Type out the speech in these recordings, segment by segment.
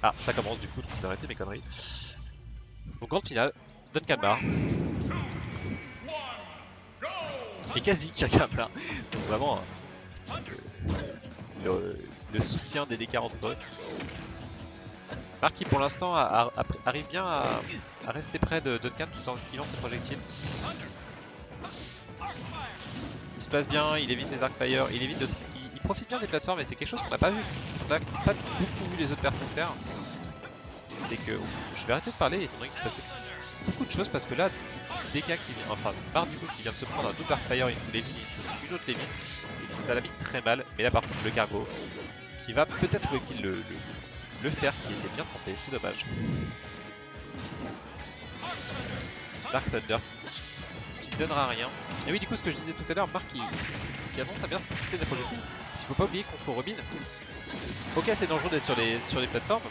Ah, ça commence du coup, donc je vais arrêter mes conneries. Donc grande finale, Duncan Mar. Et Kazi qui regarde là. Donc vraiment le soutien des DK entre eux. Marc qui pour l'instant arrive bien à rester près de Duncan tout en esquivant ses projectiles. Il se place bien, il évite les arc-fire, il profite bien des plateformes et c'est quelque chose qu'on n'a pas vu. On n'a pas beaucoup vu les autres personnes faire. C'est que je vais arrêter de parler étant donné qu'il se passait beaucoup de choses parce que là, DK qui vient, enfin Mar du coup qui vient de se prendre un double arc-fire, une autre Levin et ça l'a mis très mal. Mais là par contre le cargo qui va peut-être qu'il le faire qui était bien tenté, c'est dommage. Dark Thunder qui ne donnera rien. Et oui, du coup, ce que je disais tout à l'heure, Marc qui annonce à bien se profiter des projectiles. Parce qu'il faut pas oublier contre Robin, ok, c'est dangereux d'être sur les plateformes.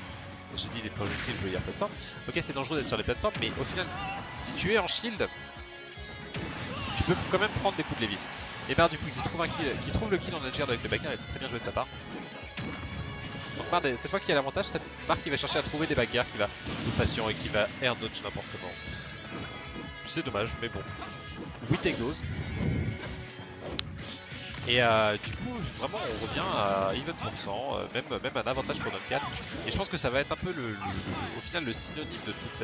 J'ai dit les projectiles, je veux dire plateforme. Ok, c'est dangereux d'être sur les plateformes, mais au final, si tu es en shield, tu peux quand même prendre des coups de Levin. Et Mar, du coup, qui trouve le kill en edgeguard avec le backer, et c'est très bien joué de sa part. Donc Mar, cette fois qu'il a l'avantage, c'est Marc qui va chercher à trouver des backguards, qui va être patient et qui va air dodge n'importe comment. C'est dommage, mais bon. We take those. Et du coup, vraiment, on revient à even %, même un avantage pour Duncan. Et je pense que ça va être un peu au final le synonyme de toute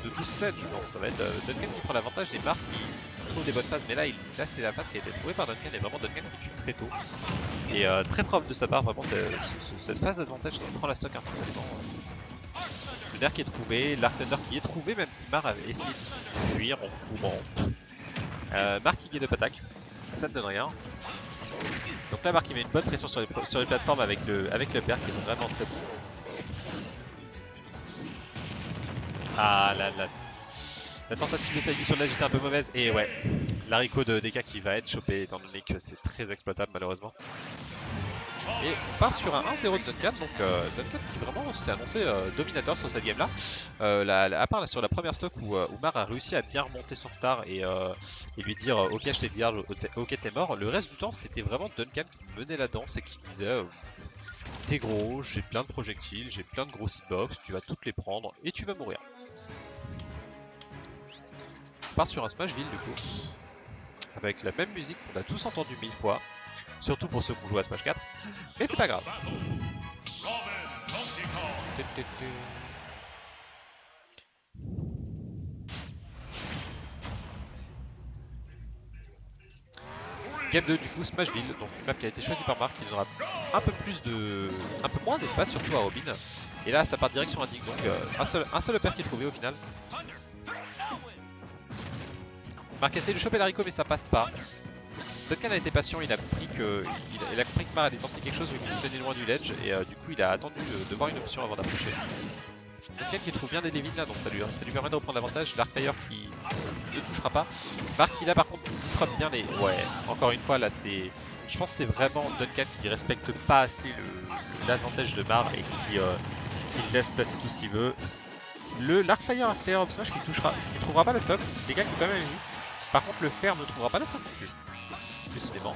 de tout ce set, je pense. Ça va être Duncan qui prend l'avantage et Marc qui trouve des bonnes phases. Mais là, c'est la phase qui a été trouvée par Duncan et vraiment Duncan qui tue très tôt. Et très propre de sa part, vraiment, cette phase d'avantage qui prend la stock instantanément. Le nerf qui est trouvé, l'Arc Thunder qui est trouvé, même si Mar avait essayé de fuir en courant. Marc qui gagne de attaque, ça ne donne rien. Donc là, Marc il met une bonne pression sur les plateformes avec le père qui est vraiment très bon. Ah la tentative de sa mission de l'âge était un peu mauvaise. Et ouais, l'haricot de DK qui va être chopé étant donné que c'est très exploitable malheureusement. Et on part sur un 1-0 de Duncan, donc Duncan qui vraiment s'est annoncé dominateur sur cette game là. À part là, sur la première stock où Mar a réussi à bien remonter son retard et lui dire ok je t'ai garde, ok t'es mort, le reste du temps c'était vraiment Duncan qui menait la danse et qui disait t'es gros, j'ai plein de projectiles, j'ai plein de gros hitbox, tu vas toutes les prendre et tu vas mourir. On part sur un Smashville du coup, avec la même musique qu'on a tous entendu 1000 fois. Surtout pour ceux qui jouent à Smash 4, mais c'est pas grave. Game 2 du coup Smashville, donc une map qui a été choisie par Marc qui donnera un peu moins d'espace surtout à Robin. Et là ça part direction un dig, donc un seul upper qui est trouvé au final. Marc essaie de choper l'haricot mais ça passe pas. Duncan a été patient, il a compris que Mar allait tenter quelque chose vu qu'il se tenait loin du ledge et du coup il a attendu de voir une option avant d'approcher. Duncan qui trouve bien des Levin là, donc ça lui permet de reprendre l'avantage. L'Arcfire qui ne touchera pas. Marc qui là par contre disrupt bien les... Ouais, encore une fois là c'est... Je pense que c'est vraiment Duncan qui respecte pas assez l'avantage de Mar et qui laisse placer tout ce qu'il veut. L'Arcfire of Smash qui trouvera pas la stock, des gars qui ont quand même eu. Par contre le fer ne trouvera pas la stock non plus. Décidément.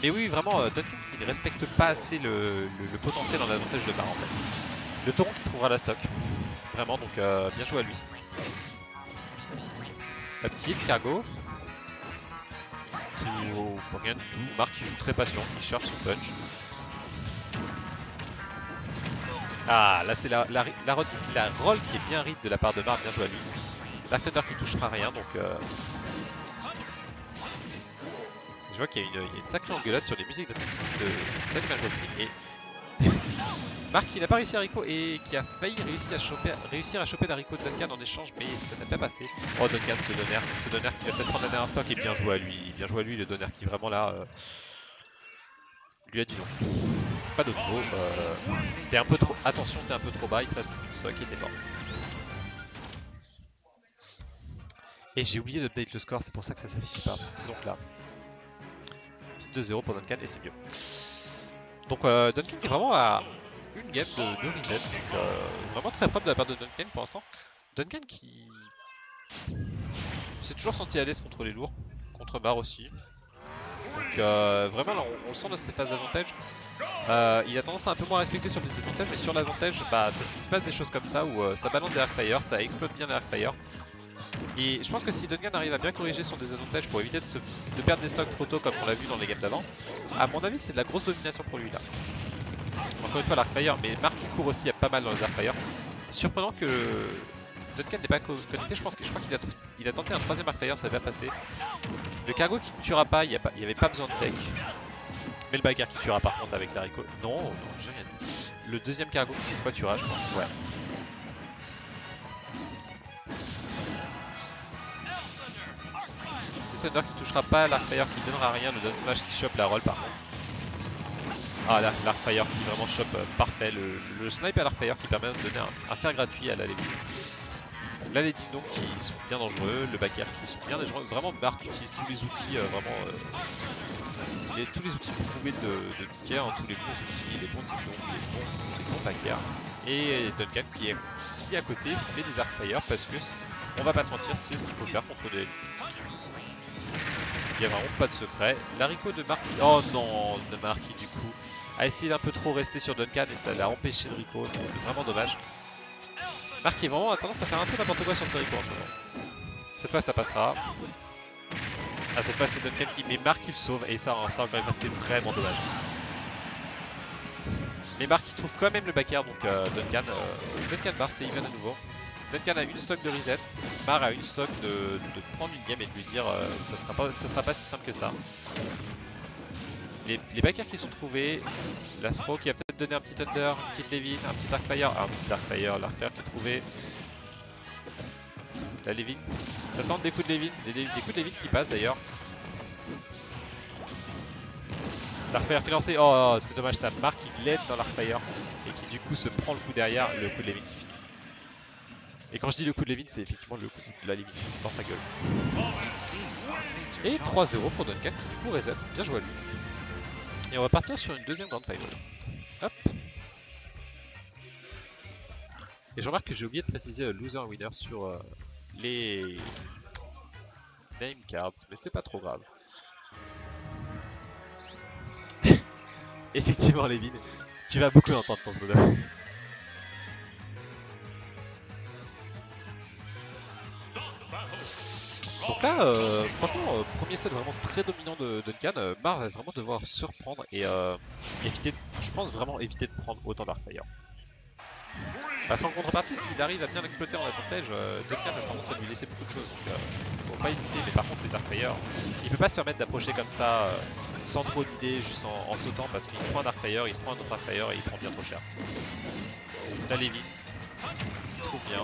Mais oui, vraiment, Duncan qui ne respecte pas assez le potentiel en avantage de Mar en fait. Le tauron qui trouvera la stock. Vraiment, donc bien joué à lui. La petite, cargo. Rien du tout. Marc qui joue très patient, qui cherche son punch. Ah, là c'est la roll qui est bien read de la part de Marc, bien joué à lui. Dark Thunder qui touchera rien, donc... Je vois qu'il y a une sacrée engueulade sur les musiques d'Animal Crossing et Marc qui n'a pas réussi à Rico et qui a failli réussir à choper l'haricot de Duncan en échange, mais ça n'a pas passé. Oh Duncan, ce donner qui va peut-être prendre la dernière stock et bien joué à lui, le donner qui vraiment là lui a dit non. Pas d'autre mot, t'es un peu trop, attention t'es un peu trop bas, il te reste une stock et t'es mort. Et j'ai oublié d'update le score, c'est pour ça que ça s'affiche pas, c'est donc là. 2-0 pour Duncan et c'est mieux. Donc Duncan qui est vraiment à une game de reset, donc vraiment très propre de la part de Duncan pour l'instant. Duncan qui s'est toujours senti à l'aise contre les lourds, contre Mar aussi. Donc Donc vraiment là on sent dans ces phases d'avantage. Il a tendance à un peu moins respecter sur le désavantage, mais sur l'avantage, bah, il se passe des choses comme ça où ça balance des Arcfire, ça explose bien les Arcfire. Et je pense que si Duncan arrive à bien corriger son désavantage pour éviter de perdre des stocks trop tôt comme on l'a vu dans les games d'avant, à mon avis c'est de la grosse domination pour lui là. Encore une fois l'Arcfire, mais Marc qui court aussi, il y a pas mal dans les Arcfire. Surprenant que Duncan n'est pas connecté, je crois qu'il a tenté un troisième Arcfire, ça va passer. Le cargo qui ne tuera pas, il n'y avait pas besoin de tech. Mais le bagarre qui tuera par contre avec l'haricot. Non, non, j'ai rien dit. Le deuxième cargo qui cette fois tuera, je pense, ouais. Le Thunder qui touchera pas, l'Arcfire qui donnera rien, le Down Smash qui chope la roll par contre. Ah là, l'Arcfire qui vraiment chope parfait. Le snipe à l'Arcfire qui permet de donner un fer gratuit à la Lady. La Lady donc qui sont bien dangereux, le bagarre qui sont bien dangereux. Vraiment, Marc utilise tous les outils vraiment. Tous les outils prouvés de Ticker, hein, tous les bons outils, les bons Ticklons, les bons backers. Et Duncan qui à côté fait des Arcfire parce que, on va pas se mentir, c'est ce qu'il faut faire contre des... Il n'y a vraiment pas de secret. L'haricot de Marc... Oh non, de Marc du coup a essayé d'un peu trop rester sur Duncan et ça l'a empêché de Rico, c'est vraiment dommage. Marc qui vraiment a tendance à faire un peu n'importe quoi sur ses Rico en ce moment. Cette fois ça passera. Ah, cette fois c'est Duncan qui met Marc qui le sauve et ça encore une fois c'est vraiment dommage. Mais Marc qui trouve quand même le backer donc Duncan Bar c'est even à nouveau. Duncan a une stock de reset, Mar a une stock de prendre une game et de lui dire ça sera pas si simple que ça. Les backers qui sont trouvés, la Throw qui a peut-être donné un petit Thunder, une petite Levin, un petit Arcfire, l'Arcfire qui est trouvé. La Levin, ça tente des coups de Levin, des coups de Levin qui passent d'ailleurs. L'Arcfire qui est lancé, oh c'est dommage, ça marque qu'il l'aide dans l'Arcfire et qui du coup se prend le coup derrière, le coup de Levin qui finit. Et quand je dis le coup de Levin, c'est effectivement le coup de la Levin dans sa gueule. Et 3-0 pour Duncan qui du coup reset, bien joué à lui. Et on va partir sur une deuxième grande final. Hop. Et je remarque que j'ai oublié de préciser loser winner sur les name cards, mais c'est pas trop grave. Effectivement, Levin, tu vas beaucoup entendre ton pseudo. Donc là, franchement, premier set vraiment très dominant de Duncan. Mar va vraiment devoir se reprendre et éviter, je pense vraiment éviter de prendre autant d'Arcfire. Parce qu'en contrepartie, s'il arrive à bien l'exploiter en advantage, Duncan a tendance à lui laisser beaucoup de choses. Donc faut pas hésiter, mais par contre les Arcfire, il peut pas se permettre d'approcher comme ça sans trop d'idées, juste en sautant parce qu'il prend un Arcfire, il se prend un autre Arcfire et il prend bien trop cher. La Levin, il trouve bien.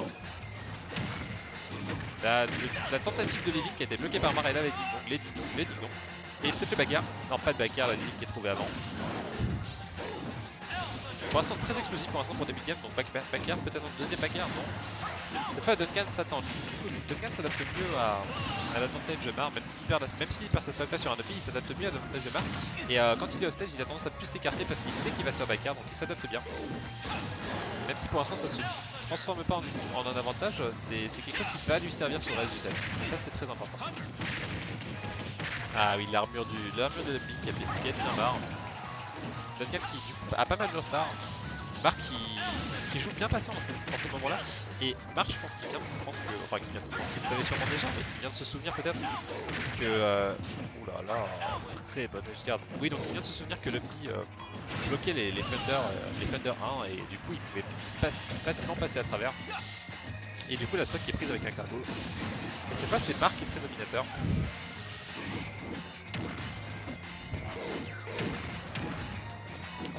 La tentative de Levin qui a été bloquée par Mar et là les Dignons. Et peut-être le bagarre. Non, pas de bagarre, la Levin qui est trouvée avant. Pour l'instant très explosif pour l'instant pour début de game, donc bagarre, peut-être un deuxième bagarre, non. Cette fois Duncan s'attend. Duncan s'adapte mieux à l'advantage de Mar, même s'il perd sa stock là sur un EPI, il s'adapte mieux à l'advantage de Mar. Et quand il est offstage, il a tendance à plus s'écarter parce qu'il sait qu'il va se faire bagarre, donc il s'adapte bien. Même si pour l'instant ça se transforme pas en un avantage, c'est quelque chose qui va lui servir sur le reste du set. Et ça c'est très important. Ah oui, l'armure de l'EPI qui a bien Mar. Duncan qui du coup a pas mal de retard. Marc qui joue bien patient dans ces moments-là. Et Marc, je pense qu'il vient de comprendre que. Enfin, qu'il le savait sûrement déjà, mais il vient de se souvenir peut-être que. Oula là, très bonne garde. Oui, donc il vient de se souvenir que l'EPI bloquait les Thunder 1 et du coup il pouvait facilement passer à travers. Et du coup, la stock qui est prise avec un cargo. Et cette fois, c'est Marc qui est très dominateur.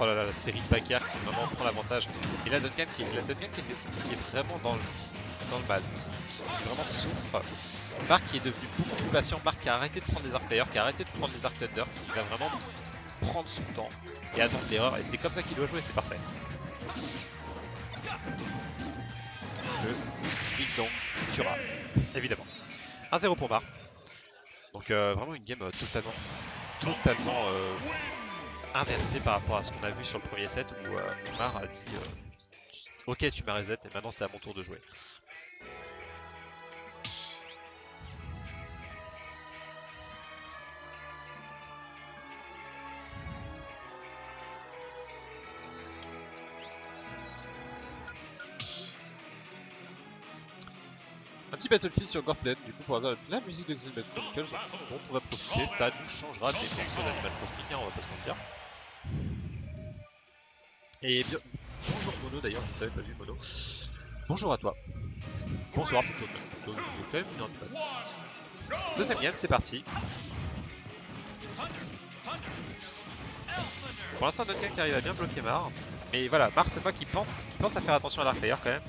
Oh là là, la série de bagarres qui vraiment prend l'avantage. Et là, Duncan qui est vraiment dans le mal, qui vraiment souffre. Marc qui est devenu beaucoup plus patient. Marc qui a arrêté de prendre des Arcfire, qui a arrêté de prendre des Arc Thunder, qui va vraiment prendre son temps et attendre l'erreur. Et c'est comme ça qu'il doit jouer, c'est parfait. Le Big Dong tuera, évidemment. 1-0 pour Marc. Donc vraiment une game totalement inversé par rapport à ce qu'on a vu sur le premier set où Mar a dit ok tu m'as reset et maintenant c'est à mon tour de jouer. Un petit Battlefield sur Goreplane, du coup pour avoir la musique de Xenoblade Chronicles dont on va profiter, ça nous changera des morceaux d'Animal Crossing, hein, on va pas se mentir. Et bien, bonjour Mono d'ailleurs, je ne t'avais pas vu Mono. Bonjour à toi. Bonsoir plutôt, quand même une heure du mat. Deuxième game, c'est parti. Pour l'instant, Duncan qui arrive à bien bloquer Mar. Mais voilà, Mar cette fois qui pense à faire attention à l'Arcfire quand même.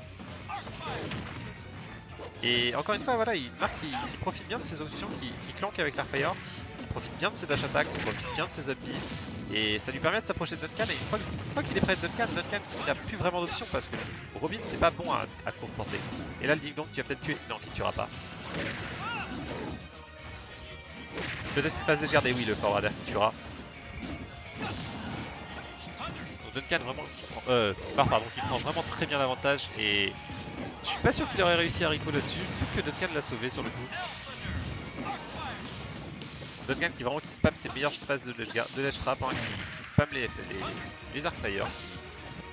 Et encore une fois, voilà, Marc il profite bien de ses options qui clankent avec l'Arcfire. Il profite bien de ses dash attack, il profite bien de ses up B. Et ça lui permet de s'approcher de Duncan. Et une fois qu'il est près de Duncan qui n'a plus vraiment d'options parce que Robin c'est pas bon à courte portée. Et là le Ding Dong tu vas peut-être tuer. Non, tu tueras pas. Peut-être une phase de garder, oui, le forwarder qui tuera. Donc Duncan vraiment qui prend vraiment très bien l'avantage et je suis pas sûr qu'il aurait réussi à Rico là-dessus. Peut-être que Duncan l'a sauvé sur le coup. Duncan qui spam ses meilleures phases de ledge trap, hein, qui spam les Arcfire.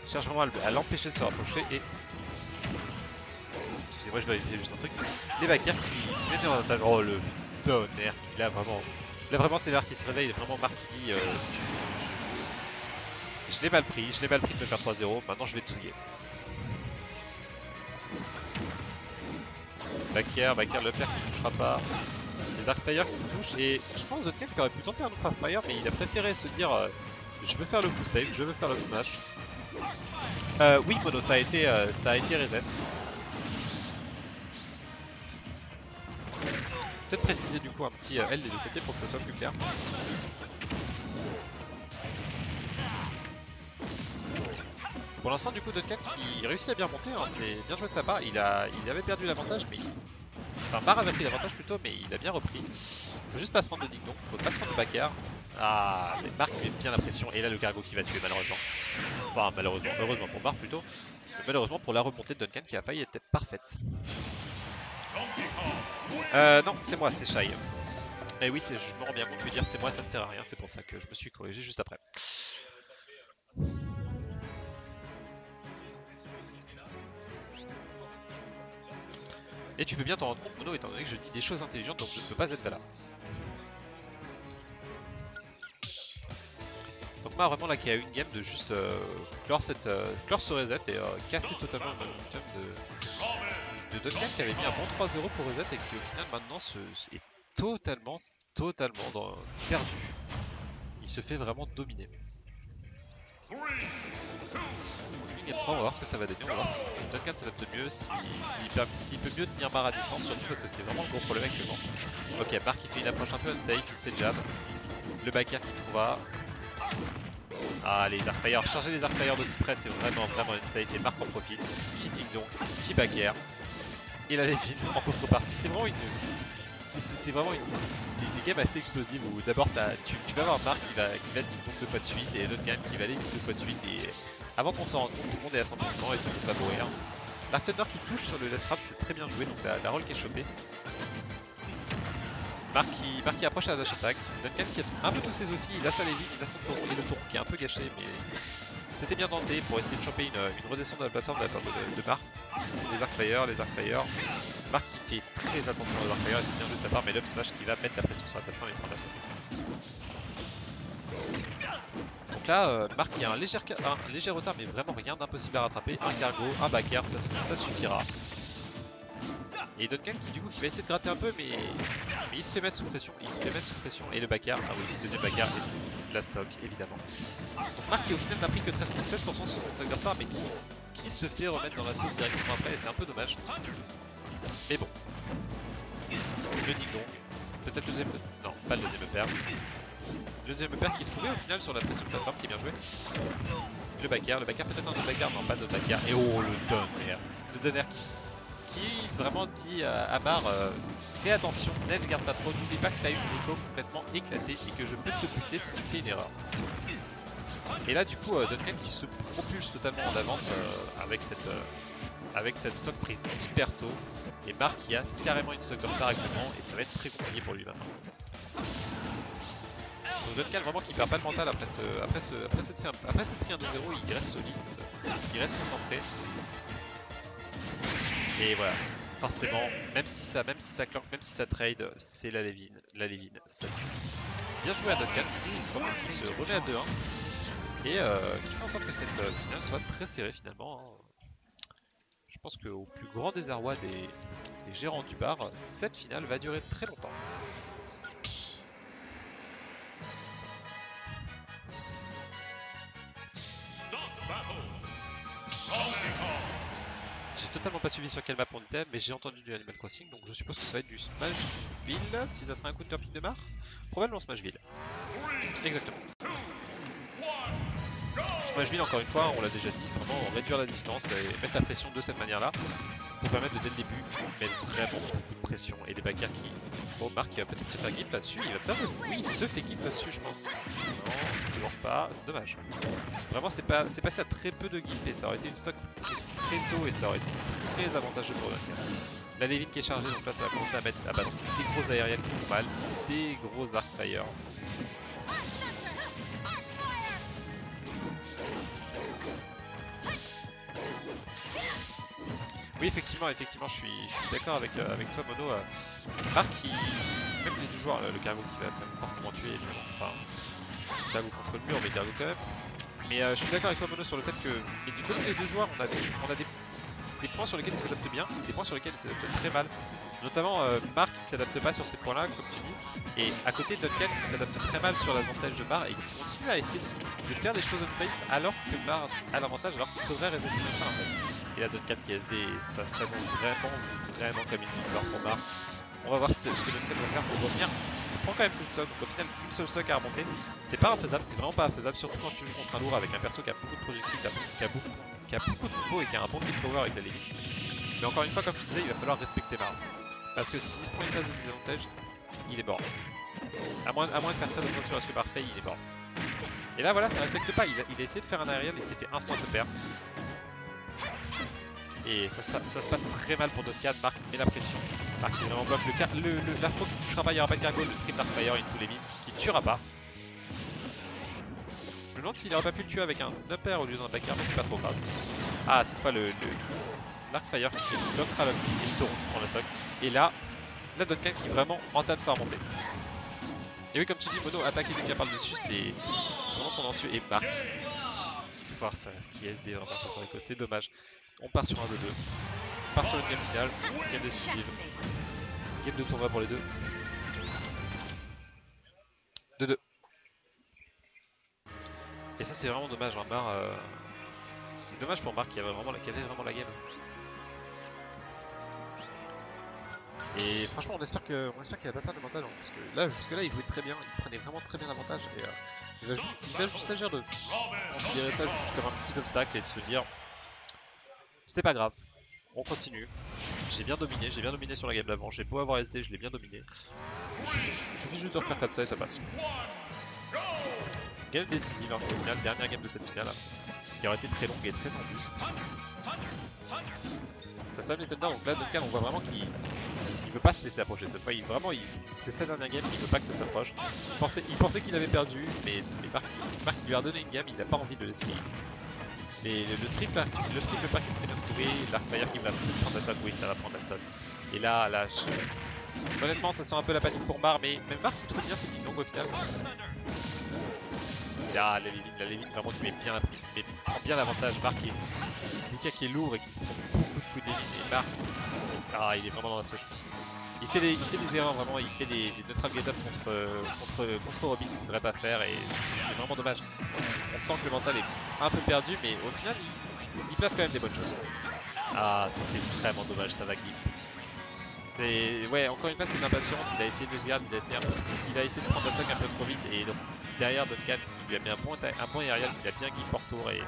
Il cherche vraiment à l'empêcher de se rapprocher et... Excusez-moi, je vérifie juste un truc. Les backers qui mettent en avantage. Oh le tonnerre qu'il a vraiment. Là vraiment c'est Marc qui se réveille, vraiment Marc qui dit je l'ai mal pris de me faire 3-0, maintenant je vais touiller. Backer, le père qui ne touchera pas. Les Arcfire qui me touchent et je pense Duncan qui aurait pu tenter un autre Arcfire mais il a préféré se dire je veux faire le coup save, je veux faire le smash. Oui Mono, ça a été reset. Peut-être préciser du coup un petit L des deux côtés pour que ça soit plus clair. Pour l'instant du coup Duncan qui réussit à bien remonter, hein, c'est bien joué de sa part, il avait perdu l'avantage mais... Enfin Mar avait pris l'avantage plutôt mais il a bien repris. Faut juste pas se prendre de Ding Dong, faut pas se prendre de backer. Ah mais Marc met bien la pression et là le cargo qui va tuer malheureusement. Enfin malheureusement, heureusement pour Marc plutôt. Mais malheureusement pour la remontée de Duncan qui a failli être parfaite. Non c'est moi, c'est Shai. Et oui, je me rends bien compte que dire c'est moi ça ne sert à rien, c'est pour ça que je me suis corrigé juste après. Et tu peux bien t'en rendre compte Mono étant donné que je dis des choses intelligentes donc je ne peux pas être valable. Donc moi vraiment là qui a eu une game de juste clore ce reset et casser totalement le momentum de Duncan qui avait mis un bon 3-0 pour reset et qui au final maintenant est totalement perdu. Il se fait vraiment dominer. On va voir ce que ça va donner, on va voir si Duncan s'adapte mieux, s'il peut mieux tenir Mar à distance, surtout parce que c'est vraiment le gros problème actuellement. Ok, Marc qui fait une approche un peu unsafe, il se fait jab. Le backer qui trouvera. Ah, les Arcfire, charger les Arcfire de si près, c'est vraiment unsafe et Marc en profite. Qui Ding Dong, qui backer. Et la Levin en contrepartie, c'est vraiment des games assez explosives où d'abord tu vas avoir Marc qui va Ding Dong 2 fois de suite et Duncan qui va aller 2 fois de suite et avant qu'on s'en rende compte, tout le monde est à 100% et tout le monde va mourir. Dark Thunder qui touche sur le Death Trap, c'est très bien joué, donc la roll qui est chopée. Marc qui approche à la dash attack. Duncan qui a un peu toussé aussi, il a sa Levin, il a son tour et le tour qui est un peu gâché, mais c'était bien tenté pour essayer de choper une redescente de la plateforme de la part de Marc. Les Arcfire. Marc qui fait très attention aux Arcfire, et c'est bien joué de sa part, mais l'up smash qui va mettre la pression sur la plateforme et prendre la sauce. Donc là, Marc il y a un léger retard, mais vraiment rien d'impossible à rattraper. Un cargo, un backer, ça suffira. Et Duncan qui du coup qui va essayer de gratter un peu, mais il se fait mettre sous pression. Et le backer, ah oui, le deuxième backer, et c'est la stock évidemment. Donc Marc qui au final n'a pris que 16% sur sa stock de retard, mais qui se fait remettre dans la sauce directement après, et c'est un peu dommage. Mais bon. Le Ding Dong. Peut-être le deuxième. Non, pas le deuxième père. Le deuxième père qui est trouvé au final sur la pression de plateforme qui est bien joué. Le backer peut-être un autre backer, non pas de backer. Et oh le donner. Le donner qui vraiment dit à Mar fais attention, ne garde pas trop, n'oublie pas que t'as eu une écho complètement éclatée et que je peux te buter si tu fais une erreur. Et là du coup Duncan qui se propulse totalement en avance avec cette stock prise hyper tôt. Et Marc qui a carrément une stock de retard actuellement et ça va être très compliqué pour lui maintenant. Donc Duncan vraiment qui perd pas le mental après cette pris un 2-0, il reste solide, il reste concentré. Et voilà, forcément, même si ça clank, même si ça trade, c'est la Levin, ça tue. Bien joué à Duncan, il se remet à 2-1 et qui fait en sorte que cette finale soit très serrée finalement. Hein. Je pense qu'au plus grand désarroi des gérants du bar, cette finale va durer très longtemps. J'ai totalement pas suivi sur quelle map on était, mais j'ai entendu du Animal Crossing, donc je suppose que ça va être du Smashville, si ça serait un counter pick de Mar. Probablement Smashville. Exactement. Smashville, encore une fois, on l'a déjà dit, vraiment réduire la distance et mettre la pression de cette manière-là, pour permettre de dès le début mettre vraiment beaucoup de pression. Et des backers qui... Bon, Marc il va peut-être se faire gimp là-dessus, il va peut-être... Oui, il se fait gimp là-dessus je pense. Non, toujours pas, c'est dommage. Vraiment c'est passé à très peu de gimp et ça aurait été une stock très tôt et ça aurait été très avantageux pour Duncan. La Levin qui est chargée, donc là ça va commencer à balancer des grosses aériennes qui font mal, des gros arc-fire. Oui, effectivement, je suis d'accord avec toi, Mono. Marc, même les deux joueurs, le Cargo qui va quand même forcément tuer, évidemment. Enfin, Cargo contre le mur, mais Cargo quand même. Mais je suis d'accord avec toi, Mono, sur le fait que du côté des deux joueurs, on a des points sur lesquels ils s'adaptent bien, des points sur lesquels ils s'adaptent très mal. Notamment Marc qui s'adapte pas sur ces points-là, comme tu dis, et à côté Duncan qui s'adapte très mal sur l'avantage de Mar et qui continue à essayer de faire des choses unsafe alors que Mar a l'avantage, alors qu'il faudrait resetter le fin en fait. Et là Duncan qui est SD, ça s'annonce vraiment comme une victoire pour Mar. On va voir ce que Duncan va faire pour revenir. Il prend quand même cette stock, donc au final une seule stock à remonter. C'est pas infaisable, c'est vraiment pas infaisable, surtout quand tu joues contre un lourd avec un perso qui a beaucoup de projectiles, qui a beaucoup de combo et qui a un bon kill power avec la Levin. Mais encore une fois, comme je disais, il va falloir respecter Mar. Parce que s'il se prend une phase de désavantage, il est mort. À moins de faire très attention à ce que Mar fait, il est mort. Et là voilà, ça respecte pas, il a essayé de faire un aérial et s'est fait instant de perdre. Et ça se passe très mal pour Duncan. Marc met la pression. Marc qui vraiment bloque l'afro qui touchera pas, il n'y aura pas de cargo, le triple arc-fire into les mines qui ne tuera pas. Je me demande s'il n'aurait pas pu le tuer avec un upper au lieu d'un backer, mais c'est pas trop grave. Ah, cette fois l'arc-fire qui bloquera le tour en la stock. Et là, Duncan qui vraiment entame sa remontée. Et oui, comme tu dis, Mono, attaquer dès qu'il parle dessus, c'est vraiment tendancieux. Et Marc qui force, qui SD vraiment sur sa réco, c'est dommage. On part sur un 2-2. On part sur une game finale, game décisive. Game de tournoi pour les deux. 2-2. Et ça, c'est vraiment dommage. Hein. Mar, c'est dommage pour Marc qui avait vraiment la game. Et franchement, on espère qu'il va pas perdre l'avantage. Hein, parce que là, jusque-là, il jouait très bien. Il prenait vraiment très bien l'avantage. Et il va juste s'agir de considérer ça juste comme un petit obstacle et se dire c'est pas grave, on continue. J'ai bien dominé sur la game d'avant. J'ai beau avoir SD, je l'ai bien dominé. Il suffit juste de refaire comme ça et ça passe. Game décisive, hein, au final, dernière game de cette finale, qui aurait été très longue et très tendue. Ça se passe les Thunder, donc là, Duncan, on voit vraiment qu'il veut pas se laisser approcher. Cette fois, c'est sa dernière game, il veut pas que ça s'approche. Il pensait qu'il avait perdu, mais Marc lui a redonné une game, il n'a pas envie de le laisser. Mais le triple park est très bien trouvé, l'arc-fire qui va prendre la stock, oui ça va prendre la stock. Et là, honnêtement ça sent un peu la panique pour Mar, mais même Mar qui trouve bien ses lignes longues au final. Et là, la Levin vraiment qui prend bien l'avantage. Mar qui est DK qui est lourd et qui se prend beaucoup de coups de Levin. Et Mar, il est vraiment dans la sauce. Il fait des erreurs vraiment, il fait des neutral get up contre Robin qu'il ne devrait pas faire et c'est vraiment dommage. On sent que le mental est un peu perdu, mais au final il place quand même des bonnes choses. Ah, ça c'est vraiment dommage, ça va glip. Ouais, encore une fois c'est de l'impatience, il a essayé de se garder, il a essayé de prendre la sac un peu trop vite et donc derrière Duncan qui lui a mis un bon aérial, il a bien glip pour tour et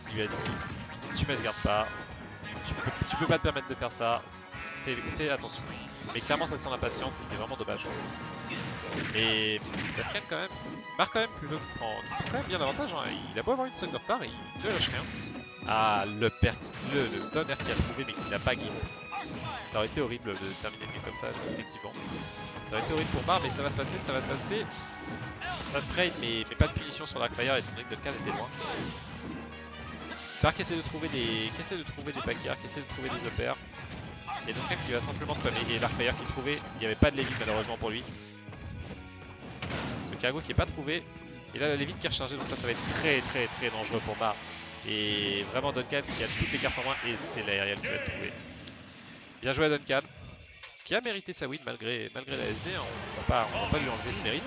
qui lui a dit tu me gardes pas, tu peux pas te permettre de faire ça. Fais attention. Mais clairement ça sent l'impatience et c'est vraiment dommage. Et Duncan quand même, Marc quand même plus qui prend quand même bien l'avantage. Hein. Il a beau avoir une seconde de retard, il ne lâche rien. Ah, le donner qui a trouvé mais qui n'a pas gimp. Ça aurait été horrible de terminer le game comme ça, effectivement. Ça aurait été horrible pour Mar, mais ça va se passer. Ça trade, mais pas de punition sur l'arc-fire étant donné que Duncan était loin. Marc qui essaie de trouver des backers, qui essaie de trouver des uppers. Et Duncan qui va simplement spammer. Et l'Arcfire qui est trouvé. Il n'y avait pas de Lévite malheureusement pour lui. Le cargo qui n'est pas trouvé. Et là, la Lévite qui est rechargée. Donc là, ça va être très dangereux pour Mar. Et vraiment Duncan qui a toutes les cartes en main. Et c'est l'aériel qui va le trouver. Bien joué à Duncan. Qui a mérité sa win malgré la SD. Hein. On va pas lui enlever ce mérite.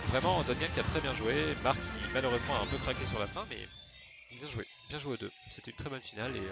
Vraiment, Duncan qui a très bien joué. Marc qui malheureusement a un peu craqué sur la fin. Mais bien joué aux deux. C'était une très bonne finale. Et